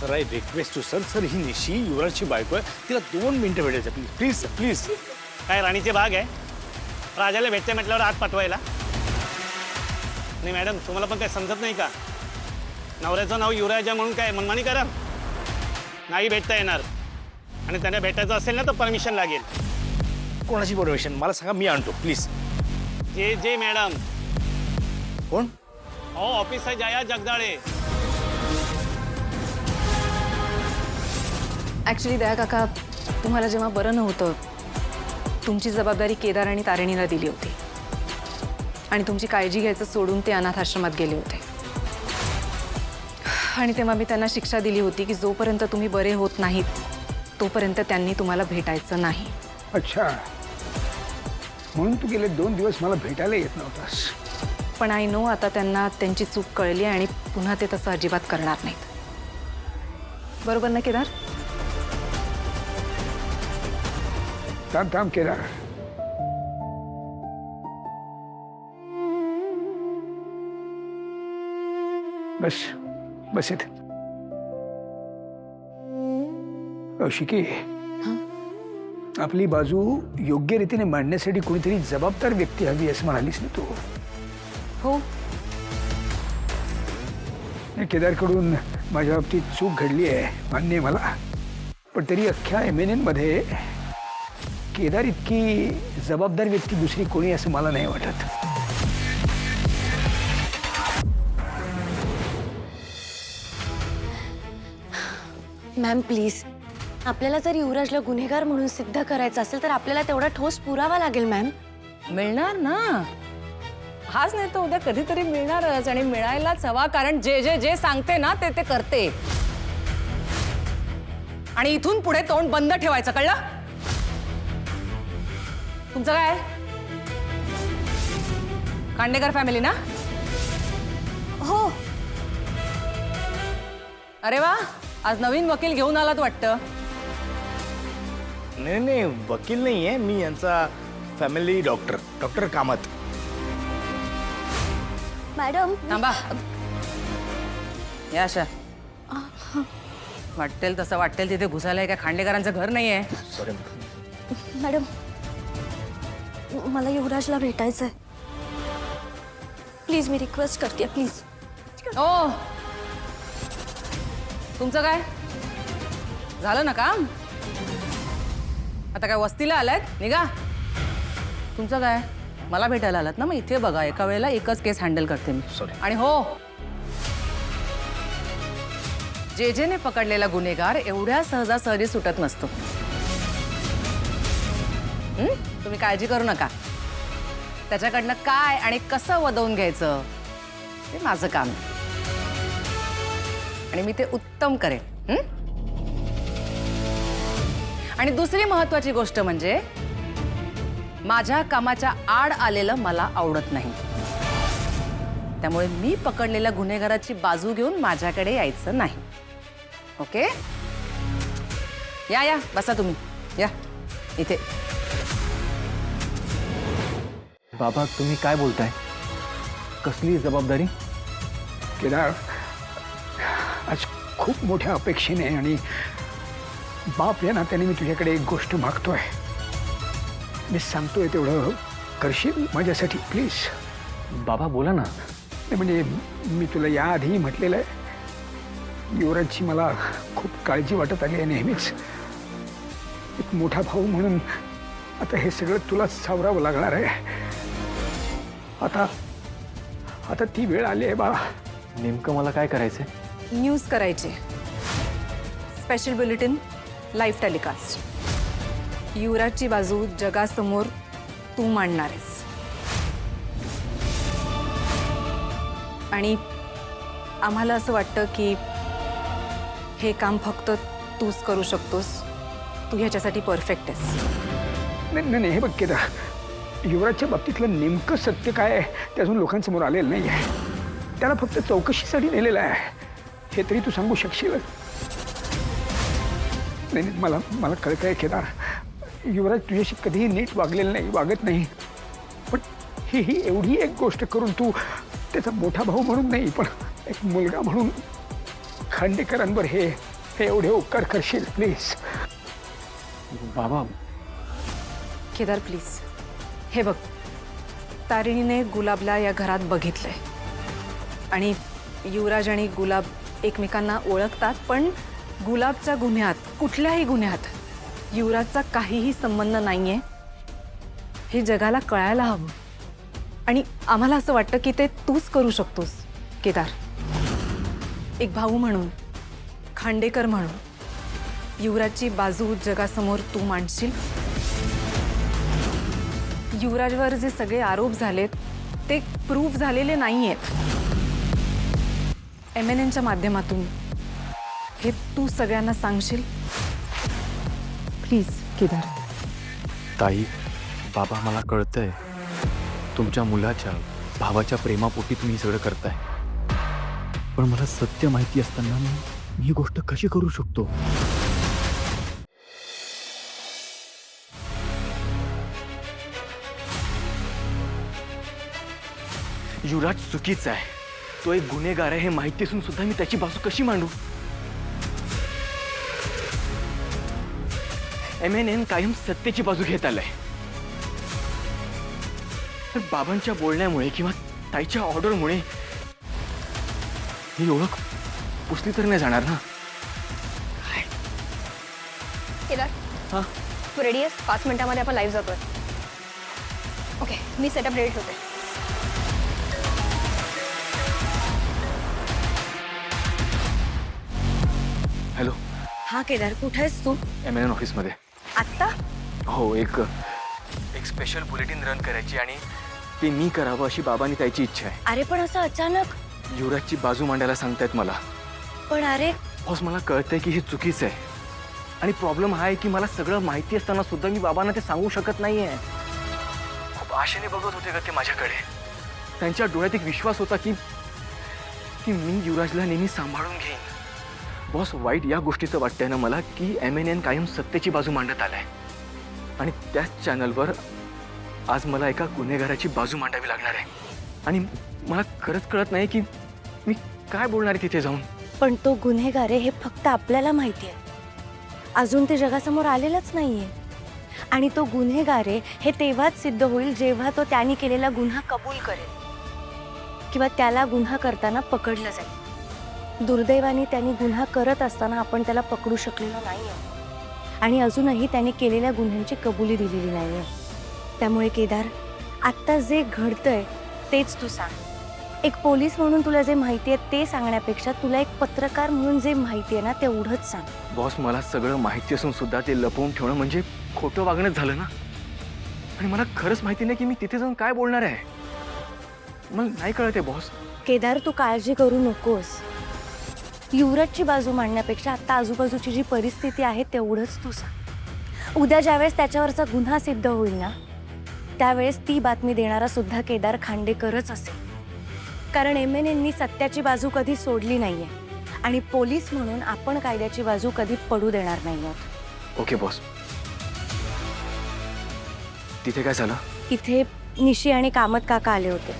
Sir I request to sir, sir ही निशी युवराजची बायको आहे, तिला 2 मिनिटं भेटायचं प्लीज प्लीज. काय राणीचे भाग आहे राजाला भेटते म्हटल्यावर आत पाठवायला? नाही मॅडम, तुम्हाला पण काय समजत नाही का? नवऱ्याचं नाव युवराज आहे म्हणून काय मनमानी करा? नाही भेटता येणार. आणि त्यांना भेटायचं असेल ना तर परमिशन लागेल. कोणाची परमिशन मला सांगा, मी आणतो प्लीज. जे मॅडम. कोण? हो, ऑफिस आहे जया जगदाळे. ॲक्च्युली दया काका, तुम्हाला जेव्हा बरं नव्हतं तुमची जबाबदारी केदार आणि तारिणीला दिली होती आणि तुमची काळजी घ्यायचं सोडून ते अनाथ आश्रमात गेले होते. आणि तेव्हा मी त्यांना शिक्षा दिली होती की जोपर्यंत तुम्ही बरे होत नाहीत तोपर्यंत त्यांनी तुम्हाला भेटायचं नाही. अच्छा, म्हणून तू गेले 2 दिवस मला भेटायला येत नव्हतास. पण आय नो आता त्यांना त्यांची चूक कळली आणि पुन्हा ते तसं अजिबात करणार नाहीत. बरोबर ना केदार? थांब थांब केदार, बस बस इथे. शिकी, आपली बाजू योग्य रीतीने मांडण्यासाठी कोणीतरी जबाबदार व्यक्ती हवी असं म्हणालीस ना तू. हो. केदारकडून माझ्या बाबतीत चूक घडली आहे, मान्य आहे मला. पण तरी अख्ख्या MNN मध्ये केदार इतकी जबाबदार व्यक्ती दुसरी कोणी असं मला नाही वाटत. मॅम प्लीज, आपल्याला जर युवराजला गुन्हेगार म्हणून सिद्ध करायचं असेल तर आपल्याला तेवढा ठोस पुरावा लागेल मॅम. मिळणार ना, हाच नाही तर उद्या कधीतरी मिळणारच आणि मिळायलाच हवा. कारण जे सांगते ना ते करते. आणि इथून पुढे तोंड बंद ठेवायचं, कळलं? तुमचं काय? खांडेकर फॅमिली ना? हो. अरे वा, आज नवीन वकील घेऊन आलात वाटतं. नाही, वकील नाही आहे मी, यांचा फॅमिली डॉक्टर कामत. मॅडम थांबा. या अशा वाटेल तसं वाटेल तिथे घुसायला काय खांडेकरांचं घर नाहीये. सॉरी मॅडम, मला युवराजला भेटायचंय. प्लीज, मी रिक्वेस्ट करते प्लीज. ओ, तुमचं काय झालं ना काम? आता काय वस्तीला आलात? निघा. तुमचं काय? मला भेटायला आलात ना, मग इथे बघा, एका वेळेला एकच केस हँडल करते मी. सॉरी. आणि हो, जेने पकडलेला गुन्हेगार एवढ्या सहजासहजी सुटत नसतो. तुम्ही काळजी करू नका. त्याच्याकडनं काय आणि कसं वदवून घ्यायचं ते माझं काम आहे आणि मी ते उत्तम करेन. आणि दुसरी महत्वाची गोष्ट म्हणजे माझ्या कामाच्या आड आलेलं मला आवडत नाही. त्यामुळे मी पकडलेल्या गुन्हेगाराची बाजू घेऊन माझ्याकडे यायचं नाही. ओके? या बसा तुम्ही. या इथे. बाबा, तुम्ही काय बोलताय? कसली जबाबदारी? केदार, आज खूप मोठ्या अपेक्षेने आणि बाप या नात्याने मी तुझ्याकडे एक गोष्ट मागतोय. मी सांगतोय तेवढं करशील माझ्यासाठी प्लीज? बाबा बोला ना. म्हणजे मी तुला याआधी म्हटलेलं आहे, युवराजची मला खूप काळजी वाटत आली आहे नेहमीच. एक मोठा भाऊ म्हणून आता हे सगळं तुला सावरावं लागणार आहे. आता ती वेळ आली आहे बाळा. नेमकं मला काय करायचंय? न्यूज करायचे. Special bulletin, live telecast. युवराजची बाजू जगासमोर तू मांडणार आहेस. आणि आम्हाला असं वाटतं की हे काम फक्त तूच करू शकतोस. तू ह्याच्यासाठी परफेक्ट आहेस. नाही, हे बघ केदार, युवराजच्या बाबतीतलं नेमकं सत्य काय आहे ते अजून लोकांसमोर आलेलं नाही आहे. त्याला फक्त चौकशीसाठी नेलेलं आहे, हे तरी तू सांगू शकशील? नाही, मला कळतंय केदार, युवराज तुझ्याशी कधीही नीट वागलेलं नाही, वागत नाही. पण ही एवढी एक गोष्ट करून तू त्याचा मोठा भाऊ म्हणून नाही, पण एक मुलगा म्हणून खांडेकरांवर हे हे एवढे उपकार करशील प्लीज. बाबा केदार प्लीज, हे बघ, तारिणीने गुलाबला या घरात बघितलंय आणि युवराज आणि गुलाब एकमेकांना ओळखतात, पण गुलाबच्या गुन्ह्यात, कुठल्याही गुन्ह्यात युवराजचा काहीही संबंध नाहीये हे जगाला कळायला हवं. आणि आम्हाला असं वाटतं की ते तूच करू शकतोस केदार. एक भाऊ म्हणून, खांडेकर म्हणून युवराजची बाजू जगासमोर तू मांडशील. युवराजवर जे सगळे आरोप झालेत ते प्रूव्ह झालेले नाही आहेत. MNNच्या माध्यमातून हे तू सगळ्यांना सांगशील प्लीज केदार. ताई, बाबा मला कळतंय तुमच्या मुलाच्या भावाच्या प्रेमापोटी तुम्ही सगळं करताय, पण मला सत्य माहिती असताना मी ही गोष्ट कशी करू शकतो? युवराज चुकीचा आहे, तो एक गुन्हेगार आहे हे माहिती असून सुद्धा मी त्याची बाजू कशी मांडू? MNN कायम सत्तेची बाजू घेत आलाय, तर बाबांच्या बोलण्यामुळे किंवा ताईच्या ऑर्डरमुळे ही ओळख पुसली तर नाही जाणार ना. केदार, हा, तू रेडी आहेस? 5 मिनिटामध्ये आपण लाईव्ह जातोय. ओके, मी सेटअप रेडी ठेवते. हॅलो. हा केदार, कुठे आहेस तू? MNN ऑफिसमध्ये. आत्ता? हो, एक स्पेशल बुलेटिन रन करायची आणि ते मी करावं अशी बाबांनी त्याची इच्छा आहे. अरे पण असं अचानक? युवराजची बाजू मांडायला सांगतायत मला. पण अरे बॉस, मला कळतंय की हे चुकीचं आहे आणि प्रॉब्लेम हा आहे की मला सगळं माहिती असताना सुद्धा मी बाबांना ते सांगू शकत नाहीये. खूप आशेने बघत होते का ते माझ्याकडे. त्यांच्या डोळ्यात एक विश्वास होता की की मी युवराजला नेहमी सांभाळून घेईन. बॉस, वाईट या गोष्टीचं वाटतंय ना मला की MNN कायम सत्तेची बाजू मांडत आलाय आणि त्याच चॅनलवर आज मला एका गुन्हेगाराची बाजू मांडावी लागणार आहे आणि मला खरंच कळत नाही की मी काय बोलणार आहे तिथे जाऊन. पण तो गुन्हेगार आहे हे फक्त आपल्याला माहिती आहे, अजून ते जगासमोर आलेलंच नाहीये. आणि तो गुन्हेगार आहे हे तेव्हाच सिद्ध होईल जेव्हा तो त्याने केलेला गुन्हा कबूल करेल किंवा त्याला गुन्हा करताना पकडलं जाईल. दुर्दैवाने त्यांनी गुन्हा करत असताना आपण त्याला पकडू शकलेलो नाही आणि अजूनही त्याने केलेल्या गुन्ह्यांची कबुली दिलेली नाही आहे. त्यामुळे केदार, आत्ता जे घडतंय तेच तू सांग. एक पोलीस म्हणून तुला जे माहिती आहे ते सांगण्यापेक्षा तुला एक पत्रकार म्हणून जे माहिती आहे ना तेवढंच सांग. बॉस, मला सगळं माहिती असून सुद्धा ते लपवून ठेवणं म्हणजे खोटं वागणंच झालं ना. आणि मला खरंच माहिती नाही की मी तिथे जाऊन काय बोलणार आहे. मला नाही कळत आहे बॉस. केदार, तू काळजी करू नकोस. युवराजची बाजू मांडण्यापेक्षा आता आजूबाजूची जी परिस्थिती आहे तेवढंच तू सांग. उद्या ज्यावेळेस त्याच्यावरचा गुन्हा सिद्ध होईल ना त्यावेळेस ती बातमी देणारा सुद्धा केदार खांडेकरच असेल. कारण MNNनी सत्याची बाजू कधी सोडली नाहीये आणि पोलीस म्हणून आपण कायद्याची बाजू कधी पडू देणार नाही आहोत. Okay boss. तिथे काय झालं? इथे निशी आणि कामत काका आले होते.